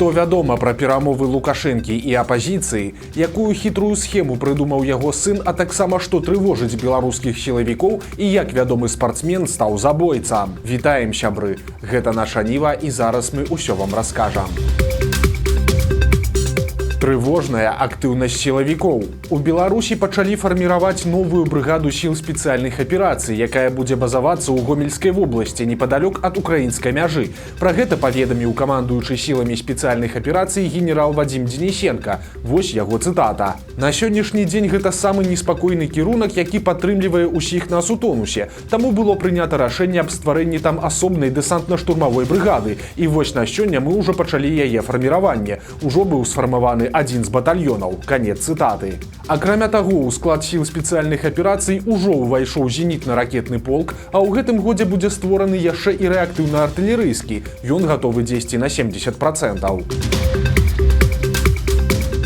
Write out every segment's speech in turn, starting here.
Што вядома пра перамовы Лукашэнкі і апазіцыі, якую хітрую схему прыдумаў яго сын, а таксама што трывожыць беларускіх сілавікоў і як вядомы спартсмен стаў забойцам. Вітаем, сябры! Гэта наша Ніва і зараз мы ўсё вам раскажам. Трывожная актыўнасць сілавікоў. У Беларусі пачалі фарміраваць новую брыгаду сіл спецыяльных аперацый, якая будзе базавацца ў Гомельскай вобласці непадалёк ад украінскай мяжы. Пра гэта паведаміў камандуючы сіламі спецыяльных аперацый генерал Вадзім Дзенісенка. Вось яго цытата. На сённяшні дзень гэта самы неспакойны кірунак, які падтрымлівае ўсіх нас у тонусе. Таму было прынята рашэнне аб стварэнні там асобнай дэсантна-штурмавой брыгады. І вось на сёння мы ўжо пачалі яе фарміраванне. Ужо быў сфармаваны адзін з батальёнаў. Канец цытаты. Акрамя таго, у склад сіл спецыяльных аперацый ужо ўвайшоў зенітна-ракетны полк, а ў гэтым годзе будзе створаны яшчэ і рэактыўна-артылерыйскі. Ён гатовы дзесьці на 70%.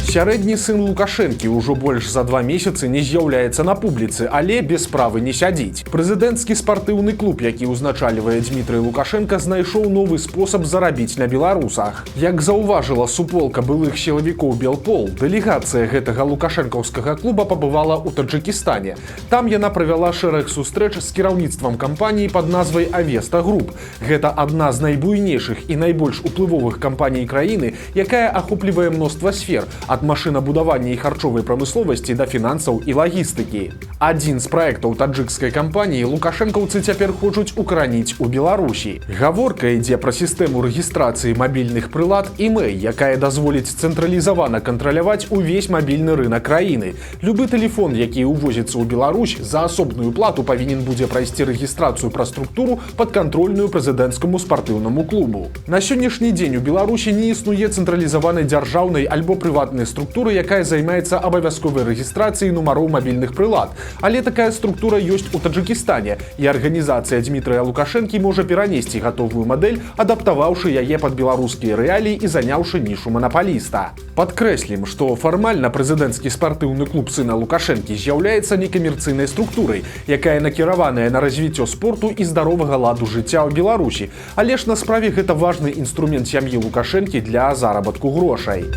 Сярэдні сын Лукашэнкі ўжо больш за 2 месяцы не з'яўляецца на публіцы, але без справы не сядзіць. Прэзідэнцкі спартыўны клуб, які ўзначальвае Дмітрый Лукашенко, знайшоў новы спосаб зарабіць на беларусах. Як заўважыла суполка былых сілавікоў Белпол, дэлегацыя гэтага лукашэнкаўскага клуба пабывала ў Таджыкістане. Там яна правяла шэраг сустрэч з кіраўніцтвам кампаніі пад назвай «Авеста Груп». Гэта адна з найбуйнейшых і найбольш уплывовых кампаній краіны, якая ахоплівае мноства сфер, ад машынабудавання і харчовай прамысловасці да фінансаў і лагістыкі. Адзін з праектаў таджыкскай кампаніі лукашэнкаўцы цяпер хочуць укараніць у Беларусі. Гаворка ідзе пра сістэму рэгістрацыі мабільных прылад «Імэй», якая дазволіць цэнтралізавана кантраляваць увесь мабільны рынак краіны. Любы тэлефон, які ўвозіцца ў Беларусь, за асобную плату павінен будзе прайсці рэгістрацыю пра структуру падкантрольную прэзідэнцкаму спартыўнаму клубу. На сённяшні дзень у Беларусі не існуе цэнтралізаванай дзяржаўнай альбо прыватнай структуры, якая займаецца абавязковай рэгістрацыяй нумароў мабільных прылад. Але такая структура ёсць у Таджыкістане, і арганізацыя Дмітрыя Лукашэнкі можа перанесці гатовую мадэль, адаптаваўшы яе пад беларускія рэаліі і заняўшы нішу манапаліста. Падкрэслім, што фармальна прэзідэнцкі спартыўны клуб сына Лукашэнкі з'яўляецца некамерцыйнай структурай, якая накіраваная на развіццё спорту і здаровага ладу жыцця ў Беларусі. Але ж на справе гэта важны інструмент сям'і Лукашэнкі для заработку грошай.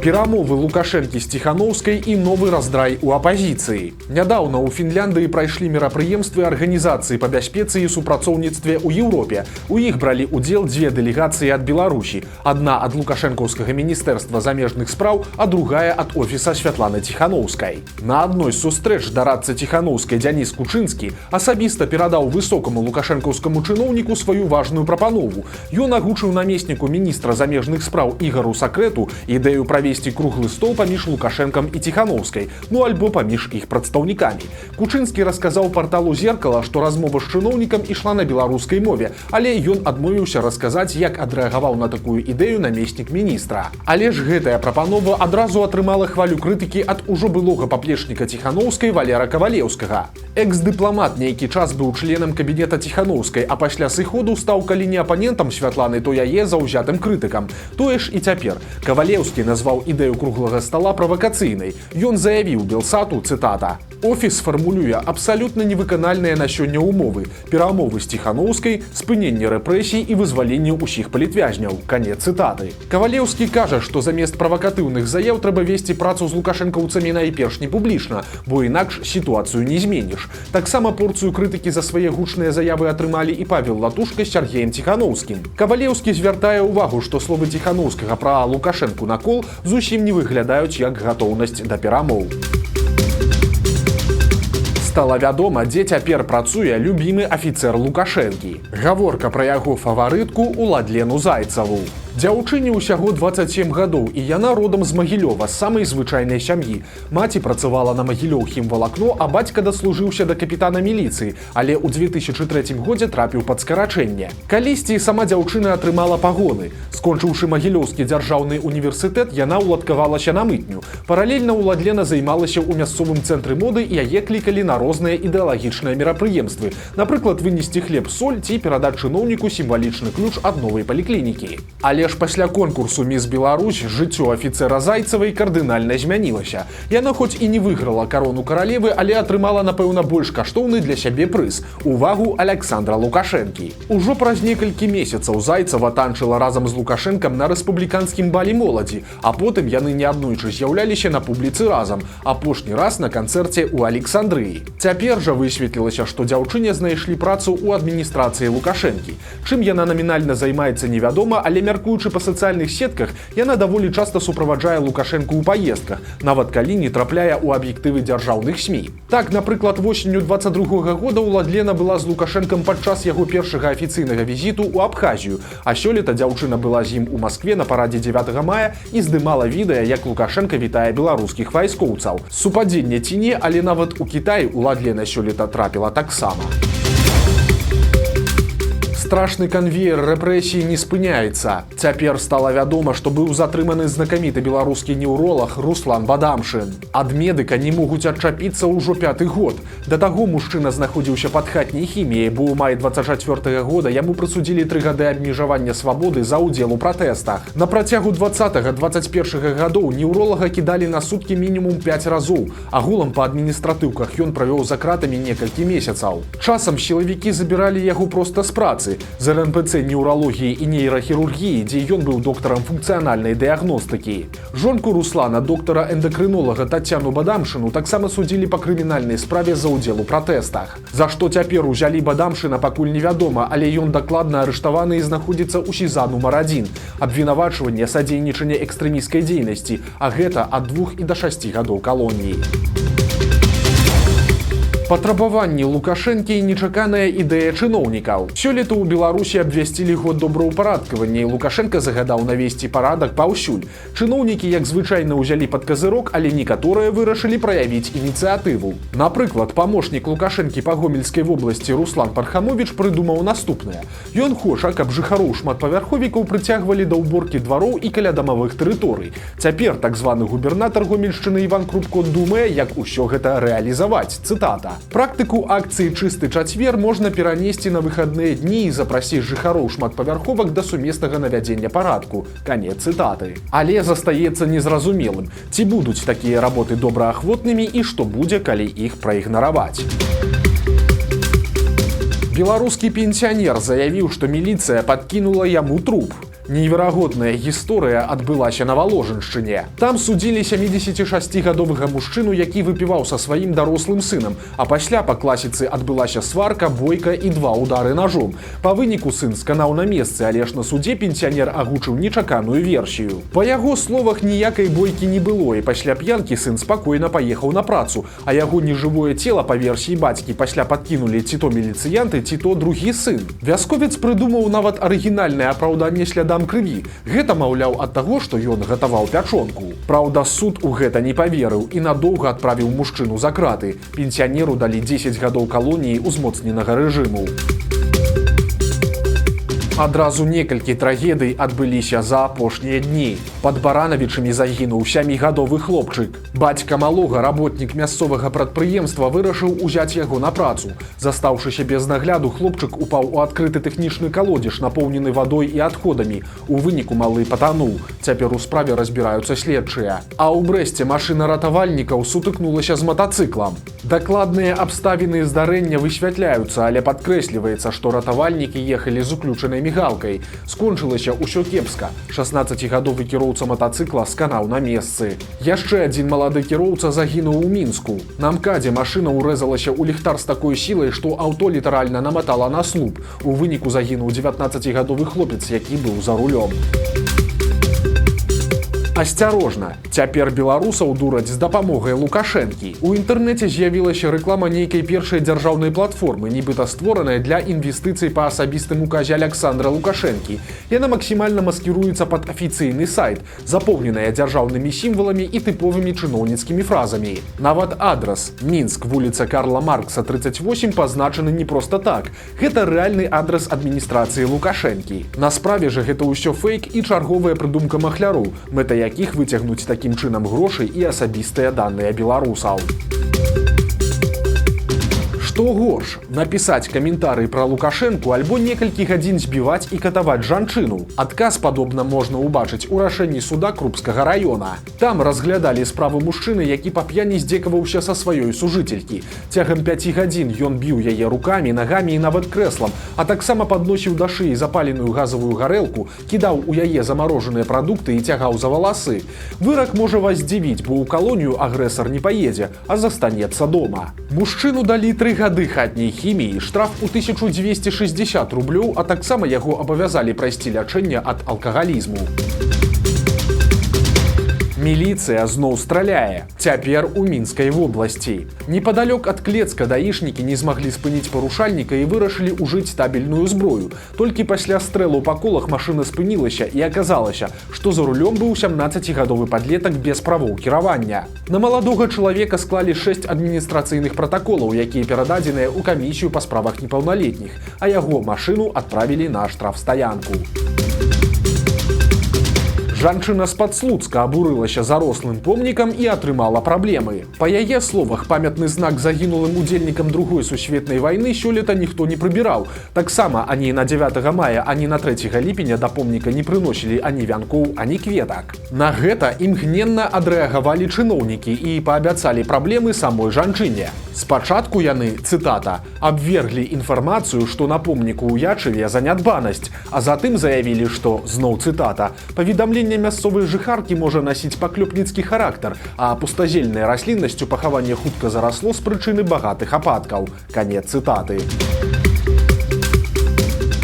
Перамовы Лукашэнкі з Ціханаўскай і новы раздрай у апазіцыі. Нядаўна ў Фінляндыі прайшлі мерапрыемствы арганізацыі па бяспецы і супрацоўніцтве ў Еўропе. У іх бралі ўдзел 2 дэлегацыі ад Беларусі. Адна ад лукашэнкаўскага міністэрства замежных спраў, а другая ад офіса Святланы Ціханаўскай. На адной з сустрэч дарадца Ціханаўскай Дзяніс Кучынскі асабіста перадаў высокаму лукашэнкаўскаму чыноўніку сваю важную прапанову. Ён агучыў намесніку міністра замежных спраў Ігару Сакрэту ідэю правесці круглы стол паміж Лукашэнкам і Ціханаўскай, ну альбо паміж іх прадстаўнікамі. Кучынскі расказаў парталу «Зеркала», што размова з чыноўнікам ішла на беларускай мове, але ён адмовіўся расказаць, як адрэагаваў на такую ідэю намеснік міністра. Але ж гэтая прапанова адразу атрымала хвалю крытыкі ад ужо былога паплечніка Ціханаўскай Валера Кавалеўскага. Экс-дыпламат нейкі час быў членам кабінета Ціханаўскай, а пасля сыходу стаў калі не апанентам Святланы, то яе заўзятым крытыкам. Тое ж і цяпер. Кавалеўскі назваў ідэю круглага стола правакацыйнай. Ён заявіў Белсату, цытата: «Офіс фармулюе абсалютна невыканальныя на сёння умовы, перамовы з Ціханаўскай, спыненне рэпрэсій і вызваленне ўсіх палітвязняў». Канец цытаты. Кавалеўскі кажа, што замест правакатыўных заяў трэба весці працу з лукашэнкаўцамі найперш не публічна, бо інакш сітуацыю не зменіш. Таксама порцыю крытыкі за свае гучныя заявы атрымалі і Павел Латушка з Сяргеем Ціханаўскім. Кавалеўскі звяртае ўвагу, што словы Ціханаўскага пра Лукашэнку на кол зусім не выглядаюць як гатоўнасць да перамоў. Стала вядома, дзе цяпер працуе любімы афіцэр Лукашэнкі. Гаворка пра яго фаварытку Уладлену Зайцаву. Дзяўчыне ўсяго 27 гадоў, і яна родам з Магілёва, з самай звычайнай сям'і. Маці працавала на Магілёў-хімвалакно, а бацька даслужыўся да капітана міліцыі, але ў 2003 годзе трапіў пад скарачэнне. Калісьці сама дзяўчына атрымала пагоны. Скончыўшы Магілёўскі дзяржаўны універсітэт, яна ўладкавалася на мытню. Паралельна Уладлена займалася ў мясцовым цэнтры моды, і яе клікалі на розныя ідэалагічныя мерапрыемствы. Напрыклад, вынесці хлеб-соль ці перадаць чыноўніку сімвалічны ключ ад новай паліклінікі. Але Але ж пасля конкурсу «Міс Беларусь» жыццё афіцэра Зайцевай кардынальна змянілася. Яна хоць і не выйграла карону каралевы, але атрымала, напэўна, больш каштоўны для сябе прыз – увагу Александра Лукашэнкі. Ужо праз некалькі месяцаў Зайцева танчыла разам з Лукашэнкам на рэспубліканскім бале моладзі, а потым яны неаднойчы з'яўляліся на публіцы разам, апошні раз на канцэрце ў Александрыі. Цяпер жа высветлілася, што дзяўчыне знайшлі працу ў адміністрацыі Лукашэнкі. Чым яна намінальна займаецца, невядома, але мяркуючы па сацыяльных сетках, яна даволі часта суправаджае Лукашэнку ў паездках, нават калі не трапляе ў аб'ектывы дзяржаўных СМІ. Так, напрыклад, восенню 22-го года Уладлена была з Лукашэнкам падчас яго першага афіцыйнага візіту ў Абхазію, а сёлета дзяўчына была з ім у Маскве на парадзе 9 мая і здымала відэа, як Лукашэнка вітае беларускіх вайскоўцаў. Супадзенне ці не, але нават у Кітай Уладлена сёлета трапіла таксама. Страшны канвеер рэпрэсій не спыняецца. Цяпер стала вядома, што быў затрыманы знакаміты беларускі неўролаг Руслан Бадамшын. Ад медыка не могуць адчапіцца ўжо 5-ты год. Да таго мужчына знаходзіўся пад хатняй хіміяй, бо ў маі 24-го года яму прысудзілі 3 гады абмежавання свабоды за ўдзел у пратэстах. На працягу 20-21 гадоў неўролага кідалі на суткі мінімум 5 разоў. Агулам па адміністратыўках ён правёў за кратамі некалькі месяцаў. Часам сілавікі забіралі яго проста з працы, з РНПЦ неўралогіі і нейрахірургіі, дзе ён быў доктарам функцыянальнай дыягностыкі. Жонку Руслана, доктара эндакрынолага Тацяну Бадамшыну, таксама судзілі па крымінальнай справе за ўдзел у пратэстах. За што цяпер узялі Бадамшына, пакуль невядома, але ён дакладна арыштаваны і знаходзіцца ў СІЗА нумар 1. Абвінавачванне садзейнічання экстрэмісцкай дзейнасці, а гэта ад 2 і да 6 гадоў калоніі. Патрабаванні Лукашэнкі і нечаканая ідэя чыноўнікаў. Сёлета ў Беларусі абвясцілі год добраўпарадкавання, і Лукашэнка загадаў навесці парадак паўсюль. Чыноўнікі, як звычайна, узялі пад казырок, але некаторыя вырашылі праявіць ініцыятыву. Напрыклад, памочнік Лукашэнкі па Гомельскай вобласці Руслан Пархамовіч прыдумаў наступнае. Ён хоча, каб жыхароў шматпавярховікаў прыцягвалі да ўборкі двароў і калядамавых тэрыторый. Цяпер так званы губернатар Гомельшчыны Іван Крупко думае, як усё гэта рэалізаваць. Цытата. Практыку акцыі «Чысты чацвер» можна перанесці на выхадныя дні і запрасіць жыхароў шматпавярховак да сумеснага навядзення парадку. Канец цытаты. Але застаецца незразумелым, ці будуць такія работы добраахвотнымі і што будзе, калі іх праігнараваць. Беларускі пенсіянер заявіў, што міліцыя падкінула яму труп. Неверагодная гісторыя адбылася на Валожыншчыне. Там судзілі 76-гадовага мужчыну, які выпіваў са сваім дарослым сынам, а пасля па класіцы адбылася сварка, бойка і 2 удары ножом. Па выніку сын сканаў на месцы, але ж на судзе пенсіянер агучыў нечаканую версію. Па яго словах, ніякай бойкі не было, і пасля п'янкі сын спакойна паехаў на працу, а яго нежывое цела, па версіі бацькі, пасля падкінулі ці то міліцыянты, ці то другі сын. Вясковец прыдумаў нават арыгінальнае апраўданне слядам крыві. Гэта, маўляў, ад таго, што ён гатаваў пячонку. Праўда, суд у гэта не паверыў і надоўга адправіў мужчыну за краты. Пенсіянеру далі 10 гадоў калоніі ўзмоцненага рэжыму. Адразу некалькі трагедый адбыліся за апошнія дні. Пад Баранавічамі загінуў 7-гадовы хлопчык. Бацька малога, работнік мясцовага прадпрыемства, вырашыў узяць яго на працу. Застаўшыся без нагляду, хлопчык упаў у адкрыты тэхнічны калодзеж, напоўнены вадой і адходамі. У выніку малы патануў. Цяпер у справе разбіраюцца следчыя. А ў Брэсце машына ратавальнікаў сутыкнулася з матацыклам. Дакладныя абставіны здарэння высвятляюцца, але падкрэсліваецца, што ратавальнікі ехалі з уключанай мігалкай. Скончылася ўсё кепска. 16-гадовы кіроўца матацыкла сканаў на месцы. Яшчэ адзін малады кіроўца загінуў у Мінску. На МКАДзе машына ўрэзалася ў ліхтар з такой сілай, што аўто літаральна наматала на слуп. У выніку загінуў 19-гадовы хлопец, які быў за рулём. Асцярожна, цяпер беларусаў дураць з дапамогай Лукашэнкі. У інтэрнэце з'явілася рэклама нейкай першай дзяржаўнай платформы, нібыта створаная для інвестыцый па асабістым указе Александра Лукашэнкі. Яна максімальна маскіруецца пад афіцыйны сайт, запоўненая дзяржаўнымі сімваламі і тыповымі чыноўніцкімі фразамі. Нават адрас Мінск, вуліца Карла Маркса, 38, пазначаны не проста так. Гэта рэальны адрас адміністрацыі Лукашэнкі. На справе жа гэта ўсё фейк і чарговая прыдумка махляроў, мэта якіх выцягнуць такім чынам грошы і асабістыя даныя беларусаў. Што горш, напісаць каментарый пра Лукашэнку альбо некалькі гадзін збіваць і катаваць жанчыну. Адказ, падобна, можна ўбачыць у рашэнні суда Крупскага раёна. Там разглядалі справу мужчыны, які па п'яні здзекаваўся са сваёй сужыцелькі. Цягам 5 гадзін ён біў яе рукамі, нагамі і нават крэслам, а таксама падносіў да шыі запаленую газавую гарэлку, кідаў у яе замарожаныя прадукты і цягаў за валасы. Вырак можа вас здзівіць, бо ў калонію агрэсар не паедзе, а застанецца дома. Мужчыну далі 3 гады хатняй хіміі, штраф у 1260 рублёў, а таксама яго абавязалі прайсці лячэнне ад алкагалізму. Міліцыя зноў страляе. Цяпер у Мінскай вобласці. Непадалёк ад Клецка даішнікі не змаглі спыніць парушальніка і вырашылі ўжыць табельную зброю. Толькі пасля стрэлу па колах машына спынілася і аказалася, што за рулём быў 17гадовы падлетак без правоў кіравання. На маладога чалавека склалі 6 адміністрацыйных пратаколаў, якія перададзеныя ў камісію па справах непаўналетніх, а яго машыну адправілі на штрафстаянку. Жанчына з-пад Слуцка абурылася зарослым помнікам і атрымала праблемы. Па яе словах, памятны знак загінулым удзельнікам Другой сусветнай вайны сёлета ніхто не прыбіраў. Таксама ані на 9 мая, ані на 3 ліпеня да помніка не прыносілі ані вянкоў, ані кветак. На гэта імгненна адрэагавалі чыноўнікі і паабяцалі праблемы самой жанчыне. Спачатку яны, цытата, абверглі інфармацыю, што на помніку ў Ячыве занядбанасць, а затым заявілі, што, зноў цытата, паведамленне мясцовай жыхаркі можа насіць паклёпніцкі характар, а пустазельнай расліннасцю пахаванне хутка зарасло з прычыны багатых ападкаў. Канец цытаты.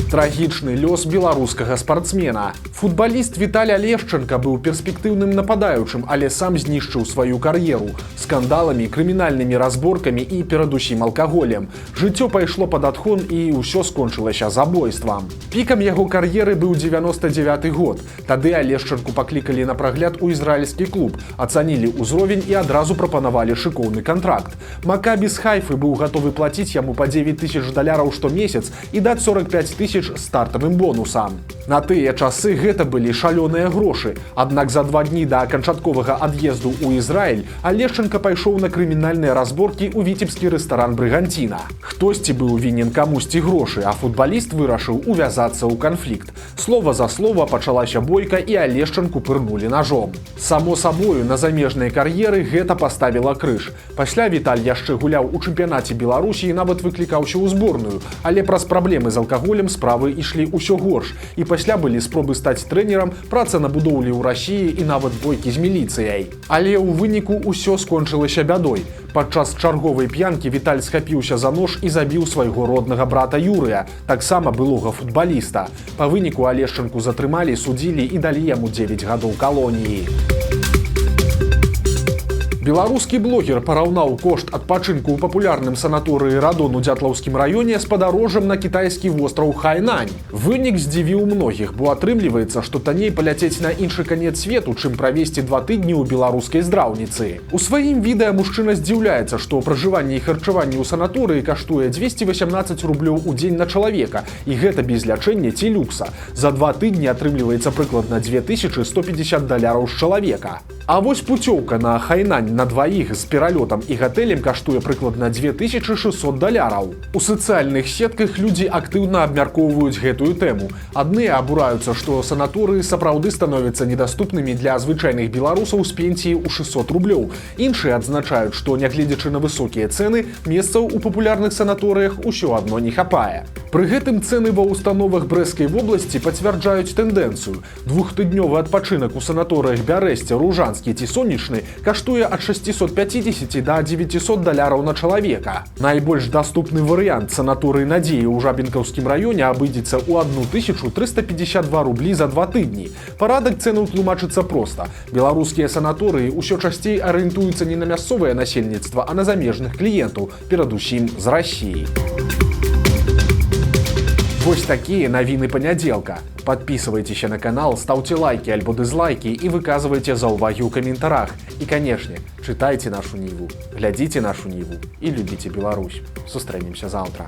Трагічны лёс беларускага спартсмена. Футбаліст Віталь Алешчанка быў перспектыўным нападаючым, але сам знішчыў сваю кар'еру скандаламі, крымінальнымі разборкамі і перадусім алкаголем. Жыццё пайшло пад адхон і ўсё скончылася забойствам. Пікам яго кар'еры быў 99 год. Тады Алешчанку паклікалі на прагляд у ізраільскі клуб, ацанілі ўзровень і адразу прапанавалі шыкоўны кантракт. Макабі з Хайфы быў гатовы плаціць яму па $9,000 штомесяц і даць 45 000 стартавым бонусам. На тыя часы гэта былі шалёныя грошы. Аднак за 2 дні да канчатковага ад'езду ў Ізраіль Алешчанка пайшоў на крымінальныя разборкі ў віцебскі рэстаран «Брыгантіна». Хтосьці быў вінен камусьці грошы, а футбаліст вырашыў увязацца ў канфлікт. Слова за слова пачалася бойка і Алешчанку пырнулі нажом. Само сабою, на замежнай кар'еры гэта паставіла крыж. Пасля Віталь яшчэ гуляў у чэмпіянаце Беларусі і нават выклікаўся ў зборную, але праз праблемы з алкаголем справы ішлі ўсё горш. І пасля былі спробы стаць трэнерам, праца на будоўлі ў Расіі і нават бойкі з міліцыяй. Але ў выніку ўсё скончылася бядой. Падчас чарговай п'янкі Віталь схапіўся за нож і забіў свайго роднага брата Юрыя, таксама былога футбаліста. Па выніку Алешчанку затрымалі, судзілі і далі яму 9 гадоў калоніі. Беларускі блогер параўнаў кошт адпачынку ў папулярным санаторыі «Радон» у Дзятлаўскім раёне з падарожжам на кітайскі востраў Хайнань. Вынік здзівіў многіх, бо атрымліваецца, што танней паляцець на іншы канец свету, чым правесці 2 тыдні ў беларускай здраўніцы. У сваім відэа мужчына здзіўляецца, што пражыванне і харчаванне ў санаторыі каштуе 218 рублёў у дзень на чалавека, і гэта без лячэння ці люкса. За 2 тыдні атрымліваецца прыкладна $2150 з чалавека. А вось пуцёўка на Хайнань на дваіх з пералётам і гатэлем каштуе прыкладна $2600. У сацыяльных сетках людзі актыўна абмяркоўваюць гэтую тэму. Адныя абураюцца, што санаторыі сапраўды становяцца недаступнымі для звычайных беларусаў з пенсіі ў 600 рублёў. Іншыя адзначаюць, што, нягледзячы на высокія цэны, месцаў у папулярных санаторыях усё адно не хапае. Пры гэтым цэны ва ўстановах Брэсцкай вобласці пацвярджаюць тэндэнцыю. 2-тыднёвы адпачынак у санаторыях Бярэсце, Ружанскі ці Сонечны каштуе ад 650 до $900 на чалавека. Найбольш даступны варыянт санаторыі «Надзея» ў Жабінкаўскім раёне абыдзецца ў 1352 рублі за 2 тыдні. Парадак цэнаў тлумачыцца проста. Беларускія санаторыі ўсё часцей арыентуюцца не на мясцовае насельніцтва, а на замежных кліентаў, перадусім з Расіі. Вось такія навіны панядзелка. Подписывайтесь на канал, ставьте лайки альбо дизлайки и выказывайте заўвагі ў каментарах. И, конечно, читайте нашу Ниву, глядите нашу Ниву и любите Беларусь. Сустрэнемся завтра.